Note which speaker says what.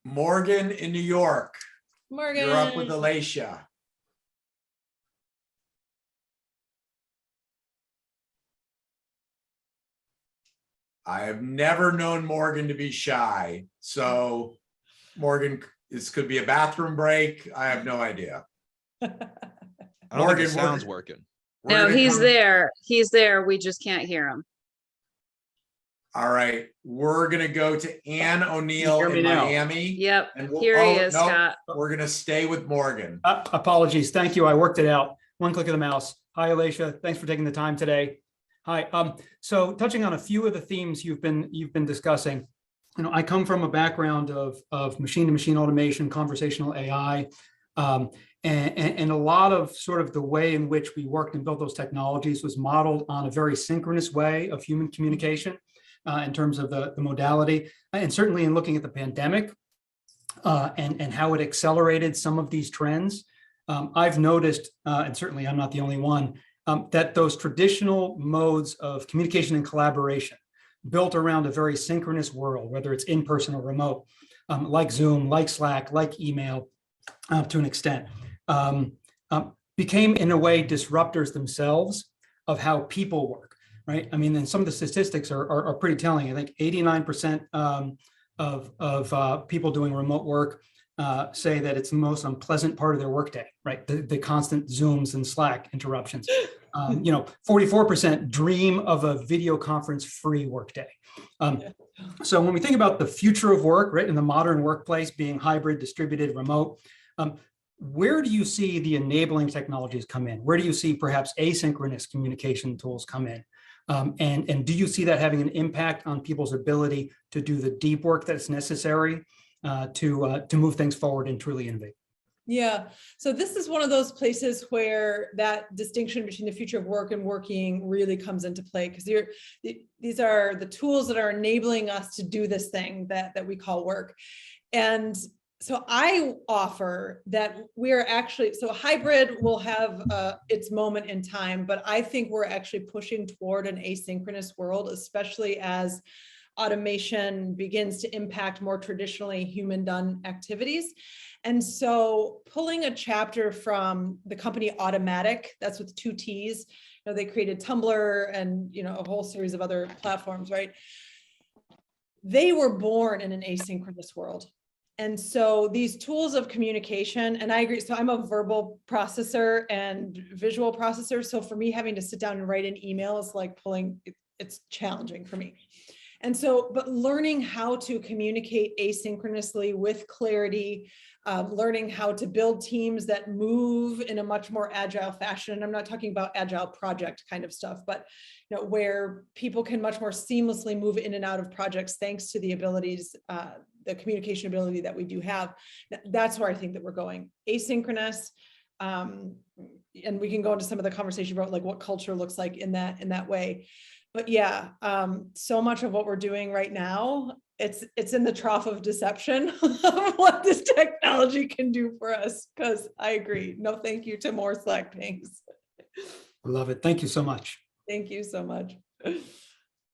Speaker 1: Morgan in New York.
Speaker 2: Morgan.
Speaker 1: You're up with ELATIA. I have never known Morgan to be shy. So Morgan, this could be a bathroom break. I have no idea.
Speaker 3: I don't think the sound's
Speaker 1: Morgan,
Speaker 3: working.
Speaker 4: No, he's there. He's there. We just can't hear him.
Speaker 1: All right. We're going to go to Ann O'Neill
Speaker 5: Hear me
Speaker 1: in
Speaker 5: now.
Speaker 1: Miami.
Speaker 4: Yep.
Speaker 1: And
Speaker 4: Here he is,
Speaker 1: no,
Speaker 4: Scott.
Speaker 1: we're going to stay with Morgan.
Speaker 5: Apologies. Thank you. I worked it out. One click of the mouse. Hi, ELATIA. Thanks for taking the time today. Hi. So touching on a few of the themes you've been discussing, I come from a background of machine-to-machine automation, conversational AI, and a lot of sort of the way in which we worked and built those technologies was modeled on a very synchronous way of human communication in terms of the modality, and certainly in looking at the pandemic and how it accelerated some of these trends. I've noticed, and certainly I'm not the only one, that those traditional modes of communication and collaboration built around a very synchronous world, whether it's in person or remote, like Zoom, like Slack, like email, to an extent, became in a way disruptors themselves of how people work, right? I mean, and some of the statistics are pretty telling. I think 89% of people doing remote work say that it's the most unpleasant part of their workday, right? The constant Zooms and Slack interruptions. 44% dream of a video conference free workday. So when we think about the future of work, right, in the modern workplace being hybrid, distributed, remote, where do you see the enabling technologies come in? Where do you see perhaps asynchronous communication tools come in? And do you see that having an impact on people's ability to do the deep work that's necessary to move things forward and truly innovate?
Speaker 2: Yeah, so this is one of those places where that distinction between the future of work and working really comes into play, because these are the tools that are enabling us to do this thing that we call work. And so I offer that we're actually, so hybrid will have its moment in time, but I think we're actually pushing toward an asynchronous world, especially as automation begins to impact more traditionally human done activities. And so pulling a chapter from the company Automatic, that's with 2 T's, they created Tumblr and a whole series of other platforms, right? They were born in an asynchronous world. And so these tools of communication, and I agree, so I'm a verbal processor and visual processor. So for me, having to sit down and write an email is like it's challenging for me. And so, but learning how to communicate asynchronously with clarity, learning how to build teams that move in a much more agile fashion. And I'm not talking about agile project kind of stuff, but where people can much more seamlessly move in and out of projects thanks to the abilities, the communication ability that we do have. That's where I think that we're going. Asynchronous, and we can go into some of the conversation about like what culture looks like in that way. But yeah, so much of what we're doing right now, it's in the trough of deception of what this technology can do for us, because I agree. No, thank you to more Slack pings.
Speaker 5: I love it. Thank you so much.
Speaker 2: Thank you so much.